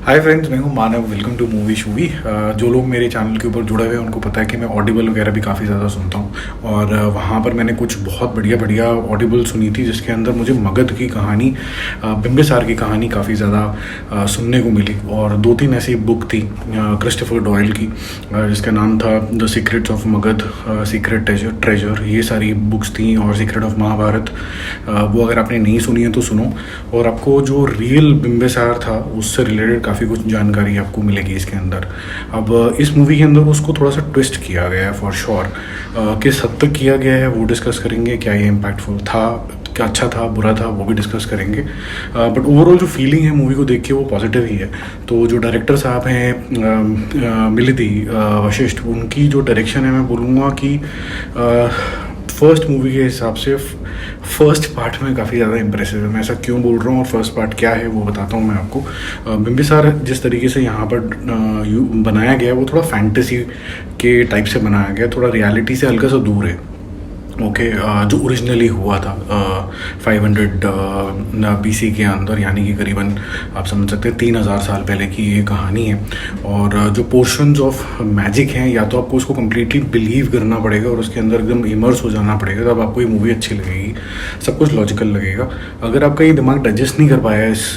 हाय friends, मैं हूं Manav. Welcome to Movie Shoovy. जो लोग मेरे चैनल के ऊपर जुड़े हुए हैं उनको पता है कि मैं ऑडिबल वगैरह भी काफ़ी ज़्यादा सुनता हूं और वहां पर मैंने कुछ बहुत बढ़िया बढ़िया ऑडिबल सुनी थी जिसके अंदर मुझे मगध की कहानी, बिम्बिसार की कहानी काफ़ी ज़्यादा सुनने को मिली। और दो तीन ऐसी बुक थी क्रिस्टोफर डॉयल की जिसका नाम था the secrets of Magadh, secret treasure, ये सारी बुक्स थी। और सीक्रेट ऑफ महाभारत, वो अगर आपने नहीं सुनी है तो सुनो। और आपको जो रियल बिम्बिसार था उससे रिलेटेड काफ़ी कुछ जानकारी आपको मिलेगी इसके अंदर। अब इस मूवी के अंदर उसको थोड़ा सा ट्विस्ट किया गया है फॉर श्योर। किस हद तक किया गया है वो डिस्कस करेंगे। क्या ये इम्पैक्टफुल था, क्या अच्छा था, बुरा था, वो भी डिस्कस करेंगे। बट ओवरऑल जो फीलिंग है मूवी को देख के वो पॉजिटिव ही है। तो जो डायरेक्टर साहब हैं मिलिंदी वशिष्ठ, उनकी जो डायरेक्शन है मैं बोलूँगा कि फर्स्ट मूवी के हिसाब से फर्स्ट पार्ट में काफ़ी ज़्यादा इंप्रेसिव है। मैं ऐसा क्यों बोल रहा हूँ और फर्स्ट पार्ट क्या है वो बताता हूँ मैं आपको। बिम्बिसार जिस तरीके से यहाँ पर बनाया गया है वो थोड़ा फैंटेसी के टाइप से बनाया गया, थोड़ा रियलिटी से हल्का सा दूर है। ओके, जो ओरिजिनली हुआ था 500 BC के अंदर, यानी कि करीबन आप समझ सकते हैं 3000 साल पहले की ये कहानी है। और जो पोर्शंस ऑफ मैजिक हैं, या तो आपको उसको कम्प्लीटली बिलीव करना पड़ेगा और उसके अंदर एकदम इमर्स हो जाना पड़ेगा, तब आपको ये मूवी अच्छी लगेगी, सब कुछ लॉजिकल लगेगा। अगर आपका ये दिमाग डाइजेस्ट नहीं कर पाया इस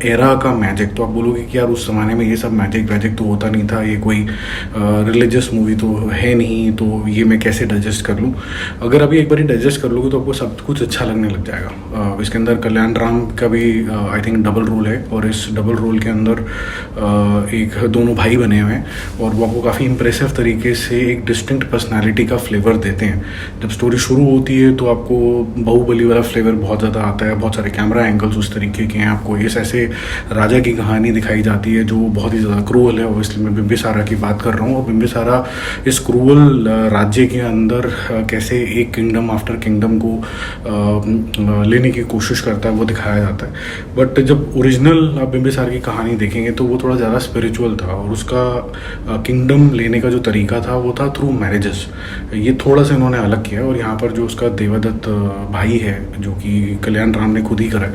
एरा का मैजिक, तो आप बोलोगे कि यार उस ज़माने में ये सब मैजिक वैजिक तो होता नहीं था, ये कोई रिलीजियस मूवी तो है नहीं, तो ये मैं कैसे डाइजेस्ट कर लूँ। अगर अभी एक बार डाइजेस्ट कर लोगे तो आपको सब कुछ अच्छा लगने लग जाएगा। इसके अंदर कल्याण राम का भी आई थिंक डबल रोल है, और इस डबल रोल के अंदर एक दोनों भाई बने हुए हैं और वो आपको काफ़ी इंप्रेसिव तरीके से एक डिस्टिंक्ट पर्सनालिटी का फ्लेवर देते हैं। जब स्टोरी शुरू होती है तो आपको बाहुबली वाला फ्लेवर बहुत ज़्यादा आता है, बहुत सारे कैमरा एंगल्स उस तरीके के हैं। आपको इस ऐसे राजा की कहानी दिखाई जाती है जो बहुत ही ज़्यादा क्रूअल है। ऑब्वियसली मैं बिम्बिसारा की बात कर रहा हूँ, और बिम्बिसारा इस क्रूअल राज्य के अंदर कैसे एक किंगडम आफ्टर किंगडम को लेने की कोशिश करता है वो दिखाया जाता है। बट जब ओरिजिनल आप बिम्बिसार की कहानी देखेंगे तो वो थोड़ा ज़्यादा स्पिरिचुअल था, और उसका किंगडम लेने का जो तरीका था वो था थ्रू मैरिजेस। ये थोड़ा सा इन्होंने अलग किया। और यहाँ पर जो उसका देवदत्त भाई है, जो कि कल्याण राम ने खुद ही करा है,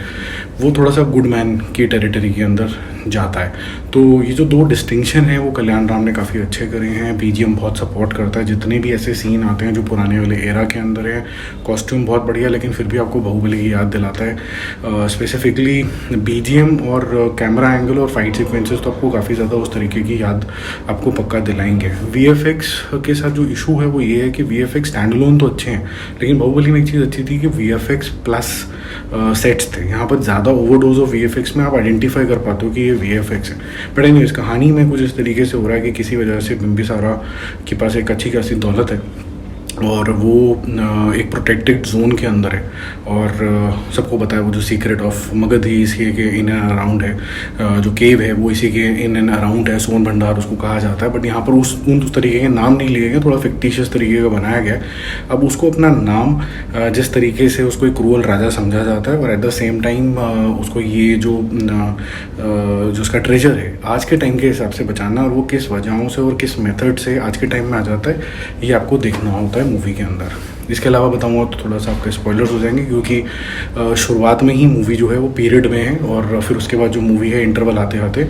वो थोड़ा सा गुड मैन की टेरिटरी के अंदर जाता है। तो ये जो दो डिस्टिंक्शन है वो कल्याण राम ने काफ़ी अच्छे करे हैं। बीजीएम बहुत सपोर्ट करता है, जितने भी ऐसे सीन आते हैं जो पुराने वाले एरा के अंदर है। कॉस्ट्यूम बहुत बढ़िया, लेकिन फिर भी आपको बाहुबली की याद दिलाता है। स्पेसिफिकली बीजीएम और कैमरा एंगल और फाइट सीक्वेंसेस तो आपको काफ़ी ज़्यादा उस तरीके की याद आपको पक्का दिलाएंगे। वीएफएक्स के साथ जो इशू है वो ये है कि वीएफएक्स स्टैंड अलोन तो अच्छे हैं, लेकिन बाहुबली में एक चीज़ अच्छी थी कि वीएफएक्स प्लस सेट्स थे। यहाँ पर ज़्यादा ओवरडोज ऑफ वीएफएक्स में आप आइडेंटिफाई कर पाते हो कि ये वीएफएक्स है। बट एनीवेज, कहानी में कुछ इस तरीके से हो रहा है कि किसी वजह से बिम्बिसारा के पास एक अच्छी खासी दौलत है और वो एक प्रोटेक्टेड जोन के अंदर है। और सबको पता है वो जो सीक्रेट ऑफ मगध ही इसी के इन एंड अराउंड है, जो केव है वो इसी के इन एंड अराउंड है, सोन भंडार उसको कहा जाता है। बट यहाँ पर उस तरीके के नाम नहीं लिए गए, थोड़ा फिक्टिशियस तरीके का बनाया गया है। अब उसको अपना नाम जिस तरीके से उसको एक क्रूअल राजा समझा जाता है, और एट द सेम टाइम उसको ये जो उसका ट्रेजर है आज के टाइम के हिसाब से बचाना, और वो किस वजहों से और किस मेथड से आज के टाइम में आ जाता है, ये आपको देखना होता है मूवी के अंदर। इसके अलावा बताऊंगा तो थोड़ा सा आपके स्पॉयलर्स हो जाएंगे, क्योंकि शुरुआत में ही मूवी जो है वो पीरियड में है, और फिर उसके बाद जो मूवी है इंटरवल आते आते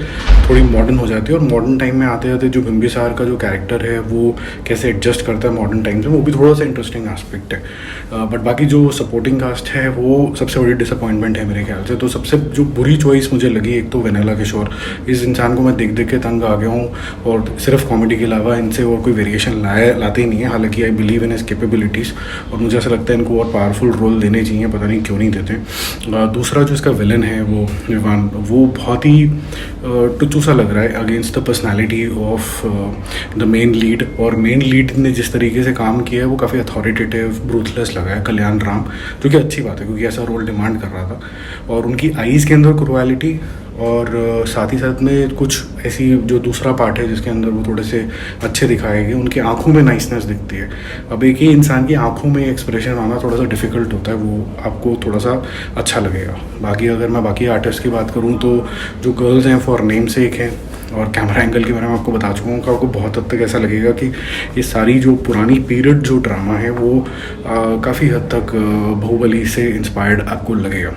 थोड़ी मॉडर्न हो जाती है। और मॉडर्न टाइम में आते आते जो बिम्बिसार का जो कैरेक्टर है वो कैसे एडजस्ट करता है मॉडर्न टाइम से, वो भी थोड़ा सा इंटरेस्टिंग एस्पेक्ट है। बट बाकी जो सपोर्टिंग कास्ट है वो सबसे बड़ी डिसअपॉइंटमेंट है मेरे ख्याल से। तो सबसे जो बुरी चॉइस मुझे लगी, एक तो वेनिला किशोर। इस इंसान को मैं देख देख के तंग आ गया हूँ, और सिर्फ कॉमेडी के अलावा इनसे और कोई वेरिएशन लाते ही नहीं है। हालांकि I believe in his capabilities, और मुझे ऐसा लगता है इनको और पावरफुल रोल देने चाहिए, पता नहीं क्यों नहीं देते। दूसरा जो इसका विलन है वो विवान, वो बहुत ही टुच्चू सा लग रहा है against the personality of the main lead. और मेन लीड ने जिस तरीके से काम किया है वो काफ़ी अथॉरिटेटिव, ब्रूथलेस लगा है कल्याण राम, जो कि अच्छी बात है क्योंकि ऐसा रोल डिमांड कर रहा था। और उनकी आईज़ के अंदर क्रुएलिटी, और साथ ही साथ में कुछ ऐसी जो दूसरा पार्ट है जिसके अंदर वो थोड़े से अच्छे दिखाए गए, उनकी आंखों में नाइसनेस दिखती है। अब एक ही इंसान की आंखों में एक्सप्रेशन आना थोड़ा सा डिफ़िकल्ट होता है, वो आपको थोड़ा सा अच्छा लगेगा। बाकी अगर मैं बाकी आर्टिस्ट की बात करूँ तो जो गर्ल्स हैं फॉर नेम सेक हैं, और कैमरा एंगल के बारे में आपको बता चुका हूँ कि आपको बहुत हद तक ऐसा लगेगा कि ये सारी जो पुरानी पीरियड जो ड्रामा है वो काफ़ी हद तक बाहुबली से इंस्पायर्ड आपको लगेगा।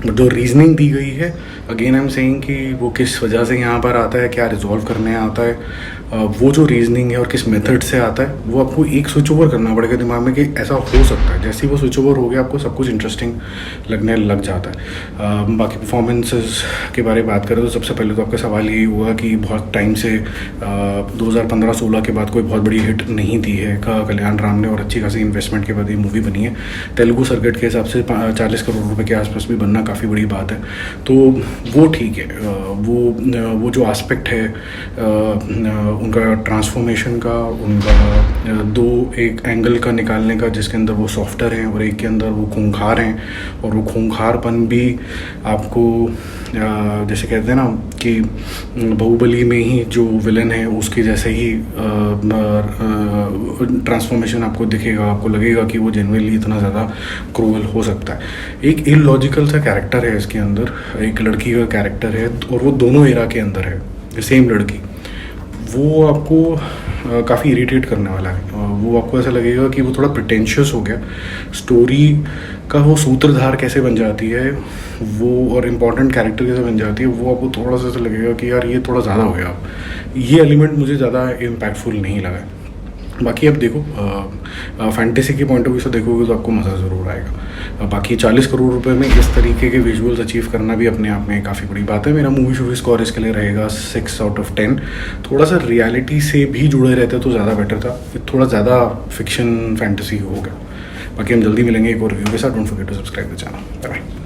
जो रीजनिंग दी गई है अगेन आई एम सेइंग कि वो किस वजह से यहाँ पर आता है, क्या रिजॉल्व करने आता है, वो जो रीजनिंग है और किस मेथड से आता है, वो आपको एक स्विच ओवर करना पड़ेगा दिमाग में कि ऐसा हो सकता है। जैसे ही वो स्विच ओवर हो गया आपको सब कुछ इंटरेस्टिंग लगने लग जाता है। बाकी परफॉर्मेंसेस के बारे में बात करें तो सबसे पहले तो आपका सवाल यही हुआ कि बहुत टाइम से 2015-16 के बाद कोई बहुत बड़ी हिट नहीं दी है कल्याण राम ने, और अच्छी खासी इन्वेस्टमेंट के बाद ये मूवी बनी है। तेलुगु सर्किट के हिसाब से 40 करोड़ रुपए के आसपास भी बनना काफ़ी बड़ी बात है, तो वो ठीक है। वो जो एस्पेक्ट है उनका ट्रांसफॉर्मेशन का, उनका दो एक एंगल का निकालने का जिसके अंदर वो सॉफ्टर हैं और एक के अंदर वो खूंखार हैं, और वो खूंखारपन भी आपको जैसे कहते हैं ना कि बाहुबली में ही जो विलन है उसके जैसे ही ट्रांसफॉर्मेशन आपको दिखेगा, आपको लगेगा कि वो जेन्युइनली इतना ज़्यादा क्रूअल हो सकता है। एक इलॉजिकल सा कैरेक्टर है इसके अंदर, एक लड़की का कैरेक्टर है और वो दोनों एरा के अंदर है, सेम लड़की। वो आपको काफ़ी इरिटेट करने वाला है। वो आपको ऐसा लगेगा कि वो थोड़ा प्रिटेंशियस हो गया, स्टोरी का वो सूत्रधार कैसे बन जाती है वो, और इम्पॉर्टेंट कैरेक्टर कैसे बन जाती है वो, आपको थोड़ा सा ऐसा लगेगा कि यार ये थोड़ा ज़्यादा हो गया। ये एलिमेंट मुझे ज़्यादा इम्पैक्टफुल नहीं लगा। बाकी आप देखो फैंटेसी के पॉइंट ऑफ व्यू से देखोगे तो आपको मज़ा ज़रूर आएगा। बाकी 40 करोड़ रुपए में इस तरीके के विजुअल्स अचीव करना भी अपने आप में काफ़ी बड़ी बात है। मेरा मूवी शूवी स्कोर इसके लिए रहेगा 6 आउट ऑफ 10। थोड़ा सा रियलिटी से भी जुड़े रहते तो ज़्यादा बेटर था, थोड़ा ज़्यादा फिक्शन फैंटेसी हो गया। बाकी हम जल्दी मिलेंगे एक और रिव्यू के साथ। Don't forget to subscribe the channel. Bye bye.